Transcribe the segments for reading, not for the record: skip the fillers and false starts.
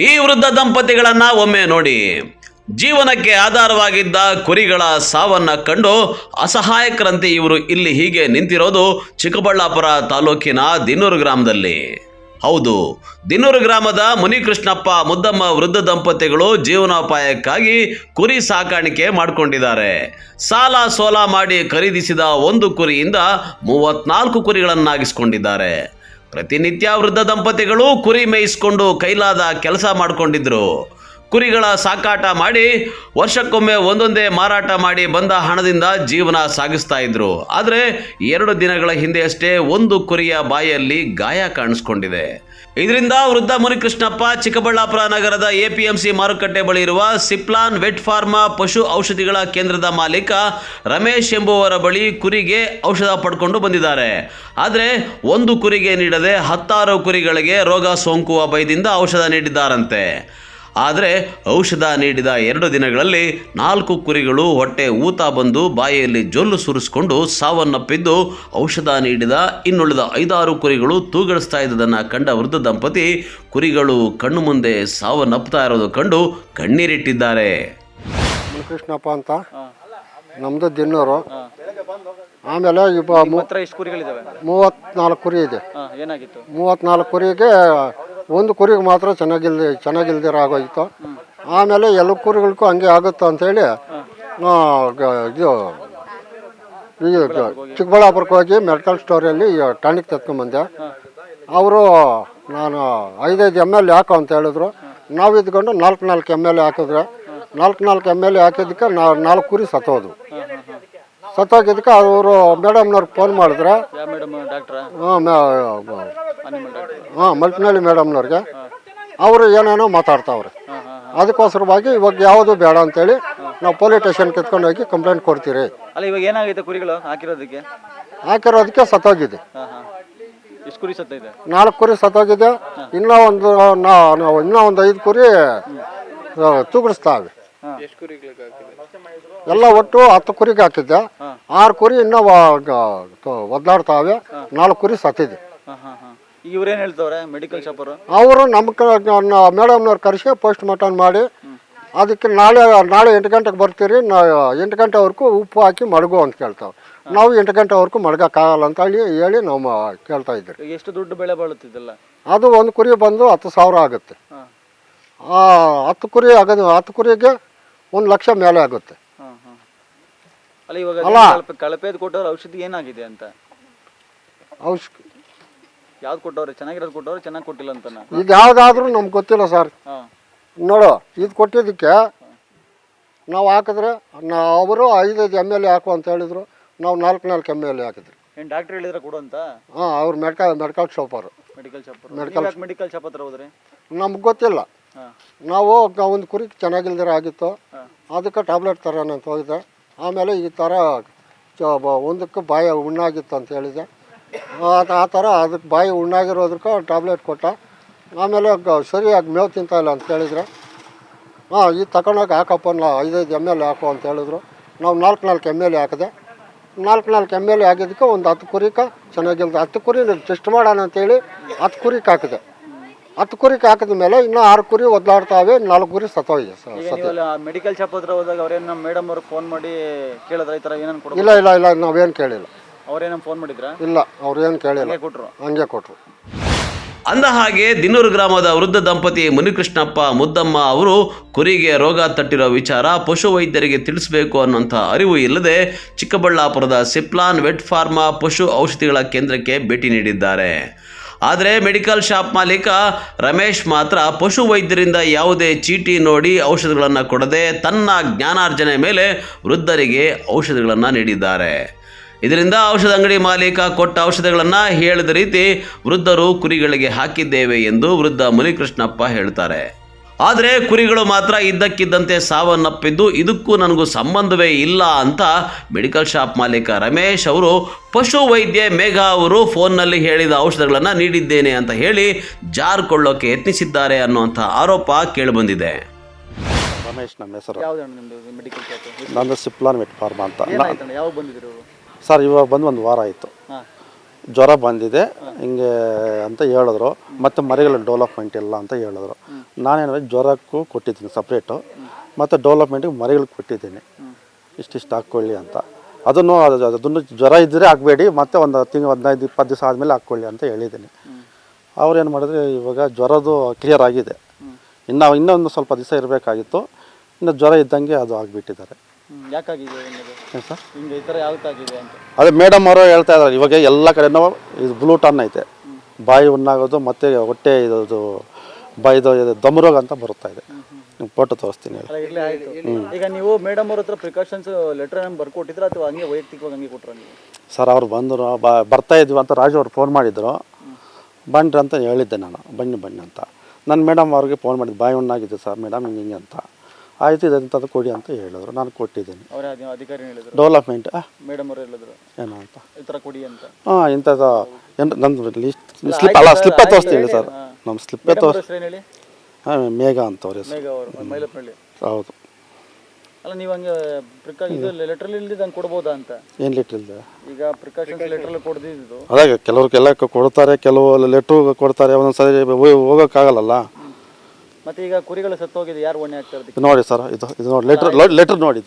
ಈ ವೃದ್ಧ ದಂಪತಿಗಳನ್ನ ಒಮ್ಮೆ ನೋಡಿ. ಜೀವನಕ್ಕೆ ಆಧಾರವಾಗಿದ್ದ ಕುರಿಗಳ ಸಾವನ್ನ ಕಂಡು ಅಸಹಾಯಕರಂತೆ ಇವರು ಇಲ್ಲಿ ಹೀಗೆ ನಿಂತಿರೋದು ಚಿಕ್ಕಬಳ್ಳಾಪುರ ತಾಲೂಕಿನ ದಿನ್ನೂರು ಗ್ರಾಮದಲ್ಲಿ. ಹೌದು, ದಿನ್ನೂರು ಗ್ರಾಮದ ಮುನಿಕೃಷ್ಣಪ್ಪ ಮುದ್ದಮ್ಮ ವೃದ್ಧ ದಂಪತಿಗಳು ಜೀವನೋಪಾಯಕ್ಕಾಗಿ ಕುರಿ ಸಾಕಾಣಿಕೆ ಮಾಡಿಕೊಂಡಿದ್ದಾರೆ. ಸಾಲ ಸೋಲ ಮಾಡಿ ಖರೀದಿಸಿದ ಒಂದು ಕುರಿಯಿಂದ 34 ಕುರಿಗಳನ್ನಾಗಿಸಿಕೊಂಡಿದ್ದಾರೆ. ಪ್ರತಿನಿತ್ಯ ವೃದ್ಧ ದಂಪತಿಗಳು ಕುರಿ ಮೇಯಿಸ್ಕೊಂಡು ಕೈಲಾದ ಕೆಲಸ ಮಾಡಿಕೊಂಡಿದ್ರು. ಕುರಿಗಳ ಸಾಕಾಟ ಮಾಡಿ ವರ್ಷಕ್ಕೊಮ್ಮೆ ಒಂದೊಂದೇ ಮಾರಾಟ ಮಾಡಿ ಬಂದ ಹಣದಿಂದ ಜೀವನ ಸಾಗಿಸ್ತಾ ಇದ್ರು. ಆದರೆ 2 ದಿನಗಳ ಹಿಂದೆಯಷ್ಟೇ ಒಂದು ಕುರಿಯ ಬಾಯಲ್ಲಿ ಗಾಯ ಕಾಣಿಸ್ಕೊಂಡಿದೆ. ಇದರಿಂದ ವೃದ್ಧ ಮುನಿಕೃಷ್ಣಪ್ಪ ಚಿಕ್ಕಬಳ್ಳಾಪುರ ನಗರದ APMC ಮಾರುಕಟ್ಟೆ ಬಳಿ ಇರುವ ಸಿಪ್ಲಾನ್ ವೆಟ್ ಫಾರ್ಮಾ ಪಶು ಔಷಧಿಗಳ ಕೇಂದ್ರದ ಮಾಲೀಕ ರಮೇಶ್ ಎಂಬುವರ ಬಳಿ ಕುರಿಗೆ ಔಷಧ ಪಡ್ಕೊಂಡು ಬಂದಿದ್ದಾರೆ. ಆದರೆ ಒಂದು ಕುರಿಗೆ ನೀಡದೆ 16 ಕುರಿಗಳಿಗೆ ರೋಗ ಸೋಂಕುವ ಭಯದಿಂದ ಔಷಧ ನೀಡಿದ್ದಾರಂತೆ. ಆದರೆ ಔಷಧ ನೀಡಿದ 2 ದಿನಗಳಲ್ಲಿ 4 ಕುರಿಗಳು ಹೊಟ್ಟೆ ಊತ ಬಂದು ಬಾಯಿಯಲ್ಲಿ ಜೊಲ್ಲು ಸುರಿಸಿಕೊಂಡು ಸಾವನ್ನಪ್ಪಿದ್ದು, ಔಷಧ ನೀಡಿದ ಇನ್ನುಳಿದ 5-6 ಕುರಿಗಳು ತೂಗಡಿಸ್ತಾ ಇದ್ದುದನ್ನು ಕಂಡ ವೃದ್ಧ ದಂಪತಿ ಕುರಿಗಳು ಕಣ್ಣು ಮುಂದೆ ಸಾವನ್ನಪ್ಪುತ್ತಾ ಇರೋದು ಕಂಡು ಕಣ್ಣೀರಿಟ್ಟಿದ್ದಾರೆ. ಕೃಷ್ಣಪ್ಪ ಅಂತ ನಮ್ಮದು ದಿನ್ನೂರು. ಆಮೇಲೆ 34 ಕುರಿ ಇದೆ. 34 ಕುರಿಗೆ ಒಂದು ಕುರಿಗೆ ಮಾತ್ರ ಚೆನ್ನಾಗಿಲ್ದಿರ ಆಗೋಯ್ತು. ಆಮೇಲೆ ಎಲ್ಲ ಕುರಿಗಳಿಗೂ ಹಂಗೆ ಆಗುತ್ತೋ ಅಂಥೇಳಿ ಇದು ಚಿಕ್ಕಬಳ್ಳಾಪುರಕ್ಕೆ ಹೋಗಿ ಮೆಡಿಕಲ್ ಸ್ಟೋರಲ್ಲಿ ಟಾನಿಕ್ ತೆತ್ಕೊಂಡ್ಬಂದೆ. ಅವರು ನಾನು 5 ml ಹಾಕೋ ಅಂತ ಹೇಳಿದ್ರು. ನಾವು ಇದ್ಕೊಂಡು 4 ml ಹಾಕಿದ್ರೆ 4 ml ಹಾಕಿದ್ದಕ್ಕೆ 4 ಕುರಿ ಸತ್ತೋಗಿದ್ದಕ್ಕೆ ಅವರು ಮೇಡಮ್ನವ್ರಿಗೆ ಫೋನ್ ಮಾಡಿದ್ರೆ, ಮಲ್ಪನಹಳ್ಳಿ ಮೇಡಮ್ನವ್ರಿಗೆ, ಅವರು ಏನೇನೋ ಮಾತಾಡ್ತಾವ್ರೆ. ಅದಕ್ಕೋಸ್ಕರವಾಗಿ ಇವಾಗ ಯಾವುದು ಬೇಡ ಅಂತೇಳಿ ನಾವು ಪೊಲೀಸ್ ಸ್ಟೇಷನ್ಗೆ ಎತ್ಕೊಂಡು ಹೋಗಿ ಕಂಪ್ಲೇಂಟ್ ಕೊಡ್ತೀರಿ. ಅಲ್ಲ, ಇವಾಗ ಏನಾಗೈತೆ ಕುರಿಗಳು ಹಾಕಿರೋದಕ್ಕೆ ಸತ್ತೋಗಿದೆ. 4 ಕುರಿ ಸತ್ತೋಗಿದೆ. ಇನ್ನೂ ಒಂದು 5 ಕುರಿ ತೂಗಿಸ್ತಾವೆ. ಎಲ್ಲ ಒಟ್ಟು 10 ಕುರಿಗೆ ಹಾಕಿದ್ದೆ. 6 ಕುರಿ ಇನ್ನೂ ಒದ್ದಾಡ್ತಾವೆ. 4 ಕುರಿ ಸತ್ತಿದೆ. ಇವ್ರೇನು ಹೇಳ್ತವ್ರೆ ಮೆಡಿಕಲ್ ಶಾಪ್ ಅವರು ನಮ್ಮ ಮೇಡಮ್ನವ್ರು ಕರೆಸಿ ಪೋಸ್ಟ್ ಮಾರ್ಟಮ್ ಮಾಡಿ ಅದಕ್ಕೆ ನಾಳೆ 8 ಗಂಟೆಗೆ ಬರ್ತೀರಿ, 8 ಗಂಟೆವರೆಗೂ ಉಪ್ಪು ಹಾಕಿ ಮಡಗು ಅಂತ ಕೇಳ್ತಾವೆ. ನಾವು 8 ಗಂಟೆವರೆಗೂ ಮಡಗಕ್ಕಾಗಲ್ಲ ಅಂತ ಹೇಳಿ ನಾವು ಕೇಳ್ತಾ ಇದ್ದೀರಿ. ಎಷ್ಟು ದುಡ್ಡು ಬೆಳೆ ಬಾಳುತ್ತಿದ್ದಲ್ಲ? ಅದು ಒಂದು ಕುರಿ ಬಂದು 10,000 ಆಗುತ್ತೆ. 10 ಕುರಿ ಆಗೋದು 10 ಕುರಿಗೆ 1 ಲಕ್ಷ ಮೇಲೆ ಆಗುತ್ತೆ. ಅಲ್ಲ, ಇವಾಗ ಕಳಪೆದು ಕೊಟ್ಟವ್ರ ಔಷಧಿ ಏನಾಗಿದೆ ಅಂತ? ಯಾವ್ದು ಕೊಟ್ಟವ್ರೆ? ಚೆನ್ನಾಗಿರೋದು ಕೊಟ್ಟವ್ರೆ, ಚೆನ್ನಾಗಿ ಕೊಟ್ಟಿಲ್ಲ ಅಂತ? ಇದು ಯಾವ್ದಾದ್ರೂ ನಮ್ಗೆ ಗೊತ್ತಿಲ್ಲ ಸರ್. ನೋಡು, ಇದು ಕೊಟ್ಟಿದ್ದಕ್ಕೆ ನಾವು ಹಾಕಿದ್ರೆ ಅವರು 5 ml ಹಾಕು ಅಂತ ಹೇಳಿದ್ರು. ನಾವು 4 ml ಹಾಕಿದ್ರಿ. ಏನು ಡಾಕ್ಟರ್ ಹೇಳಿದ್ರೆ ಕೊಡು ಅಂತ? ಅವ್ರು ಮೆಡಿಕಲ್ ಶಾಪ್ ಅವರು. ಮೆಡಿಕಲ್ ಶಾಪ್ ಹತ್ರ ಹೋದ್ರಿ? ನಮ್ಗೆ ಗೊತ್ತಿಲ್ಲ. ನಾವು ಒಂದು ಕುರಿ ಚೆನ್ನಾಗಿಲ್ದಿರ ಆಗಿತ್ತು, ಅದಕ್ಕೆ ಟ್ಯಾಬ್ಲೆಟ್ ತರೋಣ ಅಂತ ಹೋಗಿದ್ದೆ. ಆಮೇಲೆ ಈ ಥರ ಒಂದಕ್ಕೆ ಬಾಯಿ ಹುಣ್ಣಾಗಿತ್ತು ಅಂತ ಹೇಳಿದೆ. ಆ ಥರ ಅದಕ್ಕೆ ಬಾಯಿ ಹುಣ್ಣಾಗಿರೋದಕ್ಕೆ ಟ್ಯಾಬ್ಲೆಟ್ ಕೊಟ್ಟ. ಆಮೇಲೆ ಸರಿಯಾಗಿ ಮೇವು ತಿಂತಾಯಿಲ್ಲ ಅಂತ ಹೇಳಿದ್ರೆ, ಇದು ತಗೊಂಡೋಗಿ ಹಾಕಪ್ಪ 5 ml ಹಾಕು ಅಂತ ಹೇಳಿದ್ರು. ನಾವು 4 ml ಹಾಕಿದೆ. 4 ml ಆಗಿದ್ದಕ್ಕೆ ಒಂದು 10 ಕುರಿಕ ಚೆನ್ನಾಗಿಲ್ದ. 10 ಕುರಿ ಟೆಸ್ಟ್ ಮಾಡೋಣ ಅಂತೇಳಿ 10 ಕುರಿಗೆ ಹಾಕಿದೆ. 10 ಕುರಿಗೆ ಹಾಕಿದ ಮೇಲೆ ಇನ್ನೂ 6 ಕುರಿ ಒದ್ದಾಡ್ತಾವೆ. 4 ಕುರಿ ಸತ್ತೋಗಿದೆ. ಮೆಡಿಕಲ್ ಶಾಪ್ ಹತ್ರ ಹೋದಾಗ ಅವ್ರೇನು ಮೇಡಮ್ ಅವ್ರಿಗೆ ಫೋನ್ ಮಾಡಿ ಕೇಳಿದ್ರೆ ಈ ಥರ ಏನೇನು ಕೊಡು? ಇಲ್ಲ, ನಾವೇನು ಕೇಳಿಲ್ಲ. ಅವ್ರೇನೋ ಫೋನ್ ಮಾಡಿದ್ರ? ಇಲ್ಲ, ಅವ್ರೇನು ಕೇಳಿಲ್ಲ, ಹಂಗೆ ಕೊಟ್ಟರು. ಅಂದ ಹಾಗೆ ದಿನ್ನೂರು ಗ್ರಾಮದ ವೃದ್ಧ ದಂಪತಿ ಮುನಿಕೃಷ್ಣಪ್ಪ ಮುದ್ದಮ್ಮ ಅವರು ಕುರಿಗೆ ರೋಗ ತಟ್ಟಿರೋ ವಿಚಾರ ಪಶು ವೈದ್ಯರಿಗೆ ತಿಳಿಸಬೇಕು ಅನ್ನುವಂಥ ಅರಿವು ಇಲ್ಲದೆ ಚಿಕ್ಕಬಳ್ಳಾಪುರದ ಸಿಪ್ಲಾನ್ ವೆಟ್ ಫಾರ್ಮಾ ಪಶು ಔಷಧಿಗಳ ಕೇಂದ್ರಕ್ಕೆ ಭೇಟಿ ನೀಡಿದ್ದಾರೆ. ಆದರೆ ಮೆಡಿಕಲ್ ಶಾಪ್ ಮಾಲೀಕ ರಮೇಶ್ ಮಾತ್ರ ಪಶು ವೈದ್ಯರಿಂದ ಯಾವುದೇ ಚೀಟಿ ನೋಡಿ ಔಷಧಿಗಳನ್ನು ಕೊಡದೆ ತನ್ನ ಜ್ಞಾನಾರ್ಜನೆ ಮೇಲೆ ವೃದ್ಧರಿಗೆ ಔಷಧಿಗಳನ್ನು ನೀಡಿದ್ದಾರೆ. ಇದರಿಂದ ಔಷಧ ಅಂಗಡಿ ಮಾಲೀಕ ಕೊಟ್ಟ ಔಷಧಿಗಳನ್ನು ಹೇಳಿದ ರೀತಿ ವೃದ್ಧರು ಕುರಿಗಳಿಗೆ ಹಾಕಿದ್ದೇವೆ ಎಂದು ವೃದ್ಧ ಮುನಿಕೃಷ್ಣಪ್ಪ ಹೇಳ್ತಾರೆ. ಆದರೆ ಕುರಿಗಳು ಮಾತ್ರ ಇದ್ದಕ್ಕಿದ್ದಂತೆ ಸಾವನ್ನಪ್ಪಿದ್ದು, ಇದಕ್ಕೂ ನನಗೂ ಸಂಬಂಧವೇ ಇಲ್ಲ ಅಂತ ಮೆಡಿಕಲ್ ಶಾಪ್ ಮಾಲೀಕ ರಮೇಶ್ ಅವರು ಪಶು ವೈದ್ಯೆ ಮೇಘಾ ಅವರು ಫೋನ್ನಲ್ಲಿ ಹೇಳಿದ ಔಷಧಗಳನ್ನು ನೀಡಿದ್ದೇನೆ ಅಂತ ಹೇಳಿ ಜಾರ್ಕೊಳ್ಳೋಕೆ ಯತ್ನಿಸಿದ್ದಾರೆ ಅನ್ನುವಂಥ ಆರೋಪ ಕೇಳಿಬಂದಿದೆ. ರಮೇಶ್ ನಮ್ಮ ಹೆಸರು. ಮೆಡಿಕಲ್ ಶಾಪ್ ನಂದು ಸಿಪ್ಲಾನ್ ವೆಟ್ ಫಾರ್ಮಾ ಅಂತ. ಯಾವಾಗ ಬಂದಿದ್ರು ಸರ್? ಇವಾಗ ಬಂದು 1 ವಾರ ಆಯಿತು. ಜ್ವರ ಬಂದಿದೆ ಹಿಂಗೆ ಅಂತ ಹೇಳಿದ್ರು, ಮತ್ತು ಮರಿಗಳ ಡೆವಲಪ್ಮೆಂಟ್ ಇಲ್ಲ ಅಂತ ಹೇಳಿದ್ರು. ನಾನೇನು ಜ್ವರಕ್ಕೂ ಕೊಟ್ಟಿದ್ದೀನಿ ಸಪ್ರೇಟು, ಮತ್ತು ಡೆವಲಪ್ಮೆಂಟಿಗೆ ಮರಿಗಳಿಗೆ ಕೊಟ್ಟಿದ್ದೀನಿ, ಇಷ್ಟಿಷ್ಟು ಹಾಕ್ಕೊಳ್ಳಿ ಅಂತ. ಅದನ್ನು ಜ್ವರ ಇದ್ದರೆ ಹಾಕಬೇಡಿ, ಮತ್ತು ಒಂದು ತಿಂಗಳು 15-20 ದಿವಸ ಆದಮೇಲೆ ಹಾಕ್ಕೊಳ್ಳಿ ಅಂತ ಹೇಳಿದ್ದೀನಿ. ಅವ್ರೇನು ಮಾಡಿದ್ರೆ ಇವಾಗ ಜ್ವರದ್ದು ಕ್ಲಿಯರ್ ಆಗಿದೆ, ಇನ್ನೊಂದು ಸ್ವಲ್ಪ ದಿವಸ ಇರಬೇಕಾಗಿತ್ತು, ಇನ್ನು ಜ್ವರ ಇದ್ದಂಗೆ ಅದು ಆಗಿಬಿಟ್ಟಿದ್ದಾರೆ. ಯಾಕಾಗಿದೆ ಏನು ಸರ್? ಹಿಂಗೆ ಈ ಥರ ಯಾವತ್ತಾಗಿದೆ ಅಂತ ಅದೇ ಮೇಡಮ್ ಅವರು ಹೇಳ್ತಾ ಇದ್ದಾರೆ, ಇವಾಗ ಎಲ್ಲ ಕಡೆನೂ ಇದು ಬ್ಲೂಟನ್ ಐತೆ, ಬಾಯಿ ಹುಣ್ಣಾಗೋದು ಮತ್ತು ಹೊಟ್ಟೆ ಇದು ಬಾಯಿದು ದಮ್ ರೋಗ ಅಂತ ಬರ್ತಾ ಇದೆ. ಫೋಟೋ ತೋರಿಸ್ತೀನಿ. ಇರಲಿ ಆಯಿತು. ಈಗ ನೀವು ಮೇಡಮ್ ಅವ್ರ ಹತ್ರ ಪ್ರಿಕಾಷನ್ಸ್ ಲೆಟರ್ ಬರ್ಕೊಟ್ಟಿದ್ರೆ ಅಥವಾ ಹಂಗೆ ವೈಯಕ್ತಿಕವಾಗಿ ಹಂಗೆ ಕೊಟ್ಟರೆ ನೀವು? ಸರ್ ಅವ್ರು ಬಂದರು, ಬರ್ತಾ ಇದ್ವಿ ಅಂತ ರಾಜು ಅವ್ರು ಫೋನ್ ಮಾಡಿದ್ರು, ಬನ್ನಿರಿ ಅಂತ ಹೇಳಿದ್ದೆ ನಾನು, ಬನ್ನಿ ಅಂತ. ನನ್ನ ಮೇಡಮ್ ಅವ್ರಿಗೆ ಫೋನ್ ಮಾಡಿದ್ದು, ಬಾಯಿ ಹುಣ್ಣಾಗಿದೆ ಸರ್ ಮೇಡಮ್ ಹಿಂಗೆ ಅಂತ. ಆಯಿತು, ಇದಂಥದ್ದು ಕೊಡಿ ಅಂತ ಹೇಳಿದ್ರು, ನಾನು ಕೊಟ್ಟಿದ್ದೀನಿ. ಅವರೇ ಅಧಿಕಾರಿ ಹೇಳಿದ್ರು, ಡೆವಲಪ್ಮೆಂಟ್ ಮೇಡಮ್ ಅವರು ಹೇಳಿದ್ರು ಏನು ಅಂತ, ಈ ಥರ ಕೊಡಿ ಅಂತ. ಹಾಂ ಇಂಥದ್ದು ಏನು ನಂದು ಸ್ಲಿಪ್ ಸ್ಲಿಪ್ಪೇ ತೋರಿಸ್ತೀನಿ ಸರ್, ನಮ್ಮ ಸ್ಲಿಪ್ಪೇ ಹೆಸರು ಏನು ಹೇಳಿ? ಹಾಂ ಮೇಘ ಅಂತ ಅವ್ರ ಹೆಸರು. ಮೇಘ ಅವರು ಮೈಲಪ್ಪನಹಳ್ಳಿ. ಹೌದು. ಅಲ್ಲ ನೀವು ಹಂಗೆ ಇದು ಲೆಟ್ರಲ್ಲಿ ಇಲ್ದಿದ್ದು ಹಂಗೆ ಕೊಡ್ಬೋದಾ ಅಂತ? ಏನು ಲೆಟ್ರ್ ಇಲ್ಲ, ಈಗ ಪ್ರಿಕಾಷನ್ಸ್ ಲೆಟ್ರಲ್ಲಿ ಕೊಡ್ದಿದ್ದು ಅದಾಗ ಕೆಲವ್ರಿಗೆಲ್ಲ ಕೊಡ್ತಾರೆ, ಕೆಲವು ಲೆಟ್ರು ಕೊಡ್ತಾರೆ, ಒಂದೊಂದು ಸರಿ ಹೋಗೋಕ್ಕಾಗಲ್ಲ. ಮತ್ತೆ ಈಗ ಕುರಿಗಳು ಸತ್ತೋಗಿದೆ, ಯಾರು ಹೊಣೆ ಆಗ್ತಾರೆ? ನೋಡಿ ಸರ್, ಇದು ನೋಡಿ ಲೆಟ್ರ್ ನೋಡಿ,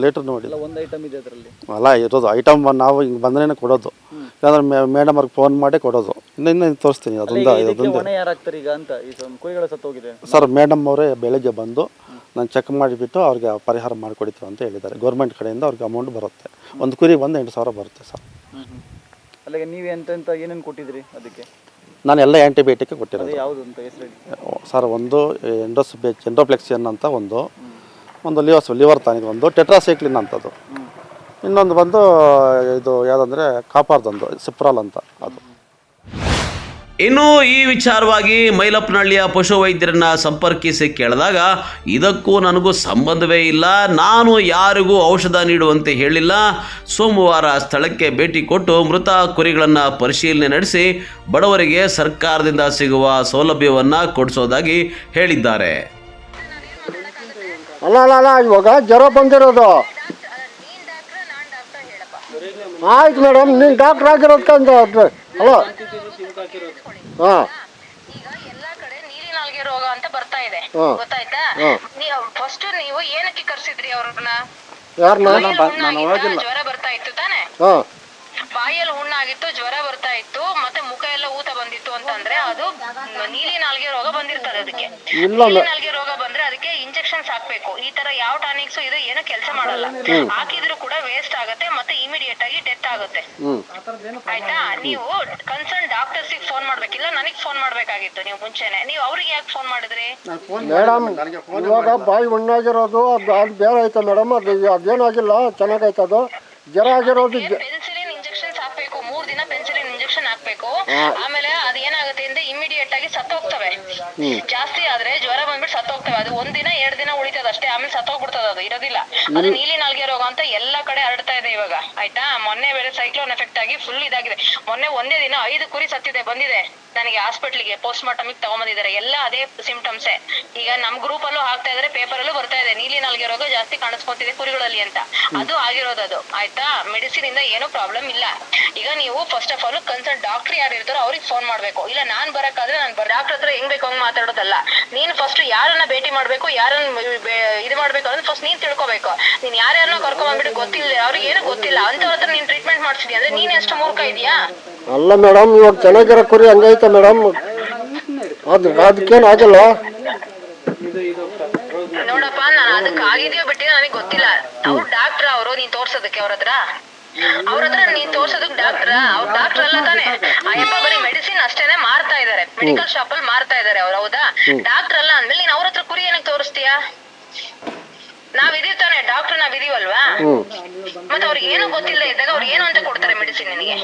ಲೆಟ್ರ್ ನೋಡಿ. ಎಲ್ಲ ಒಂದು ಐಟಮ್ ಇದೆ ಅದರಲ್ಲಿ ಅಲ್ಲ ಇರೋದು ಐಟಮ್, ನಾವು ಹಿಂಗೆ ಬಂದ್ರೇ ಕೊಡೋದು, ಇಲ್ಲಾಂದ್ರೆ ಮೇಡಮ್ ಅವ್ರಿಗೆ ಫೋನ್ ಮಾಡಿ ಕೊಡೋದು. ಇನ್ನು ತೋರಿಸ್ತೀನಿ, ಅದೊಂದು ಹೊಣೆ ಯಾರು ಆಗ್ತಾರೆ ಈಗ ಅಂತ? ಈ ಕುರಿಗಳು ಸತ್ತೋಗಿದೆ ಸರ್, ಮೇಡಮ್ ಅವರೇ ಬೆಳಗ್ಗೆ ಬಂದು ನಾನು ಚೆಕ್ ಮಾಡಿಬಿಟ್ಟು ಅವ್ರಿಗೆ ಪರಿಹಾರ ಮಾಡಿಕೊಡ್ತೀವಿ ಅಂತ ಹೇಳಿದ್ದಾರೆ. ಗೌರ್ಮೆಂಟ್ ಕಡೆಯಿಂದ ಅವ್ರಿಗೆ ಅಮೌಂಟ್ ಬರುತ್ತೆ, ಒಂದು ಕುರಿಗೆ ಬಂದು 8,000 ಬರುತ್ತೆ ಸರ್. ಅಲ್ಲಿಗೆ ನೀವು ಎಂತೆಂತ ಏನೇನು ಕೊಟ್ಟಿದ್ರಿ ಅದಕ್ಕೆ? ನಾನು ಎಲ್ಲ ಆ್ಯಂಟಿಬಯೋಟಿಕ್ ಕೊಟ್ಟಿರೋದು. ಯಾವುದು ಅಂತ ಹೆಸರು ಸರ್? ಒಂದು ಎಂಡೋಪ್ಲೆಕ್ಸಿಯನ್ ಅಂತ ಒಂದು ಲಿವರ್ ಟಾನಿಕ್, ಒಂದು ಟೆಟ್ರಾಸೈಕ್ಲಿನ್ ಅಂತದ್ದು, ಇನ್ನೊಂದು ಬಂದು ಇದು ಯಾವುದಂದರೆ ಕಾಪಾರ್ದೊಂದು ಸಿಪ್ರಾಲ್ ಅಂತ ಅದು. ಇನ್ನು ಈ ವಿಚಾರವಾಗಿ ಮೈಲಪ್ಪನಹಳ್ಳಿಯ ಪಶುವೈದ್ಯರನ್ನ ಸಂಪರ್ಕಿಸಿ ಕೇಳಿದಾಗ, ಇದಕ್ಕೂ ನನಗೂ ಸಂಬಂಧವೇ ಇಲ್ಲ, ನಾನು ಯಾರಿಗೂ ಔಷಧ ನೀಡುವಂತೆ ಹೇಳಿಲ್ಲ, ಸೋಮವಾರ ಸ್ಥಳಕ್ಕೆ ಭೇಟಿ ಕೊಟ್ಟು ಮೃತ ಕುರಿಗಳನ್ನು ಪರಿಶೀಲನೆ ನಡೆಸಿ ಬಡವರಿಗೆ ಸರ್ಕಾರದಿಂದ ಸಿಗುವ ಸೌಲಭ್ಯವನ್ನು ಕೊಡಿಸೋದಾಗಿ ಹೇಳಿದ್ದಾರೆ. ಅಲ್ಲ ಇವಾಗ ಜ್ವರ ಬಂದಿರೋದು. ಆಯ್ತು ಮೇಡಮ್, ನೀನು ಡಾಕ್ಟ್ರ್ ಆಗಿರೋದ್ಕಂತ ಹಲೋ. ಹಾಂ, ಈಗ ಎಲ್ಲಾ ಕಡೆ ನೀಲಿ ನಾಲ್ಗೆ ರೋಗ ಅಂತ ಬರ್ತಾ ಇದೆ, ಗೊತ್ತಾಯ್ತಾ? ಫಸ್ಟ್ ನೀವು ಏನಕ್ಕೆ ಕರ್ಸಿದ್ರಿ ಅವ್ರನ್ನ? ಜ್ವರ ಬರ್ತಾ ಇತ್ತು ತಾನೆ? ಬಾಯಲ್ಲಿ ಹುಣ್ಣಾಗಿತ್ತು, ಜ್ವರ ಬರ್ತಾ ಇತ್ತು, ಮತ್ತೆ ಮುಖ ಎಲ್ಲ ಊತ ಬಂದಿತ್ತು ಅಂತಂದ್ರೆ ಅದು ನೀಲಿ ನಾಲ್ಗೆ ರೋಗ ಬಂದಿರ್ತದೆ. ಅದಕ್ಕೆ ನೀಲಿ ನಾಲ್ಗೆ ರೋಗ ಬಂದ್ರೆ ಅದಕ್ಕೆ ಇಂಜೆಕ್ಷನ್ಸ್ ಹಾಕ್ಬೇಕು. ಈ ತರ ಯಾವ ಟಾನಿಕ್ಸ್ ಇದು ಏನು ಕೆಲಸ ಮಾಡಲ್ಲ, ಹಾಕಿದ್ರು ಕೂಡ ವೇಸ್ಟ್ ಆಗುತ್ತೆ, ಮತ್ತೆ ಇಮಿಡಿಯೇಟ್ ಆಗಿ ಡೆತ್ ಆಗುತ್ತೆ. ಆಯ್ತಾ? ನೀವು ಕನ್ಸರ್ನ್ ಡಾಕ್ಟರ್ಸ್ ಫೋನ್ ಮಾಡ್ಬೇಕಿಲ್ಲ, ನನಗ್ ಫೋನ್ ಮಾಡ್ಬೇಕಾಗಿತ್ತು ನೀವು ಮುಂಚೆನೆ. ನೀವು ಅವ್ರಿಗೆ ಯಾಕೆ ಫೋನ್ ಮಾಡಿದ್ರಿ? ಮೇಡಮ್ ಇವಾಗ ಬಾಯಿ ಹುಣ್ಣಾಗಿರೋದು ಅದು ಬೇರೆ ಆಯ್ತಾ ಮೇಡಮ್? ಅದೇನಾಗಿಲ್ಲ, ಚೆನ್ನಾಗೈತದು. ಜ್ವರ ಆಗಿರೋದು ಪೆನ್ಸಿಲಿನ್ ಇಂಜೆಕ್ಷನ್ಸ್ ಹಾಕ್ಬೇಕು, 3 ದಿನ ಪೆನ್ಸಿಲಿನ್ ಇಂಜೆಕ್ಷನ್ ಹಾಕ್ಬೇಕು. ಆಮೇಲೆ ಅದು ಏನಾಗುತ್ತೆ ಅಂದ್ರೆ ಇಮಿಡಿಯೇಟ್ ಆಗಿ ಸತ್ತೋಗ್ತವೆ. ಜಾಸ್ತಿ ಆದ್ರೆ ಜ್ವರ ಬಂದ್ಬಿಟ್ಟು ಸತ್ತೋಗ್ತವೆ. ಅದು 1 ದಿನ 2 ದಿನ ಉಳಿತದ ಅಷ್ಟೇ, ಆಮೇಲೆ ಸತ್ತೋಗ್ಬಿಡ್ತದ, ಅದು ಇರೋದಿಲ್ಲ. ಅದು ನೀಲಿ ನಾಲ್ಗೆ ರೋಗ ಅಂತ ಎಲ್ಲಾ ಕಡೆ ಹರಡ್ತಾ ಇದೆ ಇವಾಗ. ಆಯ್ತಾ? ಮೊನ್ನೆ ಬೇರೆ ಸೈಕ್ಲೋನ್ ಎಫೆಕ್ಟ್ ಆಗಿ ಫುಲ್ ಇದಾಗಿದೆ. ಮೊನ್ನೆ ಒಂದೇ ದಿನ 5 ಕುರಿ ಸತ್ತಿದೆ, ಬಂದಿದೆ ನನಗೆ ಹಾಸ್ಪಿಟ್ಲಿಗೆ ಪೋಸ್ಟ್ ಮಾರ್ಟಮಿಗೆ ತಗೊಂಬಂದಿದ್ದಾರೆ. ಎಲ್ಲ ಅದೇ ಸಿಂಪ್ಟಮ್ಸೇ. ಈಗ ನಮ್ ಗ್ರೂಪ್ ಅಲ್ಲೂ ಹಾಕ್ತಾ ಇದಾರೆ, ಪೇಪರ್ ಅಲ್ಲೂ ಬರ್ತಾ ಇದೆ, ನೀಲಿ ನಾಲ್ಗೆ ರೋಗ ಜಾಸ್ತಿ ಕಾಣಿಸ್ಕೊಂತಿದೆ ಕುರಿಗಳಲ್ಲಿ ಅಂತ. ಅದು ಆಗಿರೋದು. ಆಯ್ತಾ? ಮೆಡಿಸಿನ್ ಇಂದ ಏನೂ ಪ್ರಾಬ್ಲಮ್ ಇಲ್ಲ. ಈಗ ನೀವು first of all concern doctor ಯಾರು ಇರ್ತಾರೋ ಅವ್ರಿಗೆ ಫೋನ್ ಮಾಡ್ಬೇಕು. ಇಲ್ಲ ನಾನ್ ಬರಕಾದ್ರೆ ನಾನು ಡಾಕ್ಟರ್ ಹತ್ರ ಹೆಂಗ್ ಬೇಕು ಹಂಗ್ ಮಾತಾಡೋದಲ್ಲ. ನೀನ್ ಫಸ್ಟ್ ಯಾರನ್ನ ಭೇಟಿ ಮಾಡ್ಬೇಕು, ಯಾರನ್ನ ಇದು ಮಾಡ್ಬೇಕು ಅಂದ್ರೆ ಫಸ್ಟ್ ನೀನ್ ತಿಳ್ಕೊಬೇಕು. ನೀನ್ ಯಾರ್ಯಾರನ್ನ ಕರ್ಕೊಂಡ್ ಬಂದ್ಬಿಟ್ಟು ಗೊತ್ತಿಲ್ಲ, ಅವ್ರಿಗೆ ಏನು ಗೊತ್ತಿಲ್ಲ ಅಂತವ್ರ ಹತ್ರ ನೀನ್ ಟ್ರೀಟ್ಮೆಂಟ್ ಮಾಡ್ಸಿದ್ಯಾ ಅಂದ್ರೆ ನೀನ್ ಎಷ್ಟು ಮೂರ್ಖ ಇದೆಯಾ? ಅಲ್ಲ ಮೇಡಮ್, ಇವಾಗ ಚೆನ್ನಾಗಿರೋ ಕುರಿ ಹಂಗೈತೆ ಮೇಡಮ್, ಅದಕ್ಕೇನು ಆಗಲ್ಲ ನೋಡಪ್ಪ. ನಾನು ಅದಕ್ಕೆ ಆಗಿದೆಯೋ ಬಿಟ್ಟಿದೆ ನನಗೆ ಗೊತ್ತಿಲ್ಲ. ಅವ್ರು ಡಾಕ್ಟರ್, ಅವರು ನೀನ್ ತೋರ್ಸೋದಕ್ಕೆ ಅವ್ರ ಹತ್ರ ನೀನ್ ತೋರ್ಸೋದಕ್ ಡಾಕ್ಟರ್? ಅವ್ರ ಡಾಕ್ಟರ್ ಅಲ್ಲ ತಾನೆ. ಅಯ್ಯಪ್ಪ ಬರೀ ಮೆಡಿಸಿನ್ ಅಷ್ಟೇನೆ ಮಾರ್ತಾ ಇದಾರೆ, ಮೆಡಿಕಲ್ ಶಾಪ್ ಅಲ್ಲಿ ಮಾರ್ತಾ ಇದಾರೆ ಅವ್ರು. ಹೌದಾ? ಡಾಕ್ಟರ್ ಅಲ್ಲ ಅಂದ್ಮೇಲೆ ನೀನ್ ಅವ್ರ ಹತ್ರ ಕುರಿ ಏನಕ್ಕೆ ತೋರಿಸ್ತೀಯಾ? ನಾವಿದೀವಿ ತಾನೆ, ಡಾಕ್ಟರ್ ನಾವಿದೀವಲ್ವಾ? ಮತ್ತೆ ಅವ್ರಿಗೆ ಏನು ಗೊತ್ತಿಲ್ಲ ಇದ್ದಾಗ ಅವ್ರು ಏನು ಅಂತ ಕೊಡ್ತಾರೆ ಮೆಡಿಸಿನ್ ನಿನಗೆ?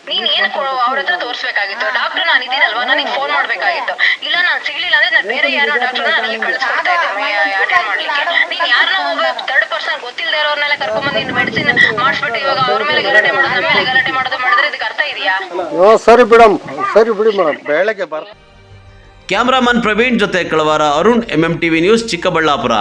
ನೀನ್ ಏನ್ ಅವ್ರ ಹತ್ರ ತೋರ್ಸ್ಬೇಕಾಗಿತ್ತು. ಡಾಕ್ಟರ್ ನಾನು ಇದೀನಲ್ವಾ, ನನಗೆ ಫೋನ್ ಮಾಡ್ಬೇಕಾಗಿತ್ತು. ಇಲ್ಲ ನಾನು ಸಿಗ್ಲಿಲ್ಲ ಅಂದ್ರೆ ನಾನು ಬೇರೆ ಯಾರೋ ಡಾಕ್ಟರ್ ಅಲ್ಲಿ ಕಳ್ಸ್ಕೊಡ್ತಾ ಇದ್ದೆ ಅಟೆಂಡ್ ಮಾಡ್ಲಿಕ್ಕೆ. ನೀನ್ ಯಾರನ್ನ ಒಬ್ಬ 3rd ಪರ್ಸನ್ ಗೊತ್ತಿಲ್ಲದೆ ಇರೋರ್ನೆಲ್ಲ ಕರ್ಕೊಂಡ್ಬಂದು ನೀನು ಮೆಡಿಸಿನ್ ಮಾಡಿಸ್ಬಿಟ್ಟು ಇವಾಗ ಅವ್ರ ಮೇಲೆ ಗಲಾಟೆ ಮಾಡೋದು, ನಮ್ಮ ಮೇಲೆ ಗಲಾಟೆ ಮಾಡೋದು ಮಾಡಿದ್ರೆ ಇದಕ್ಕೆ ಅರ್ಥ ಇದೆಯಾ? ಸರಿ ಮೇಡಮ್, ಸರಿ ಬಿಡಿ ಮೇಡಮ್. ಬೆಳಗ್ಗೆ ಕ್ಯಾಮ್ರಾಮನ್ ಪ್ರವೀಣ್ ಜೊತೆ ಕಳವಾರ ಅರುಣ್, MMTV ನ್ಯೂಸ್, ಚಿಕ್ಕಬಳ್ಳಾಪುರ.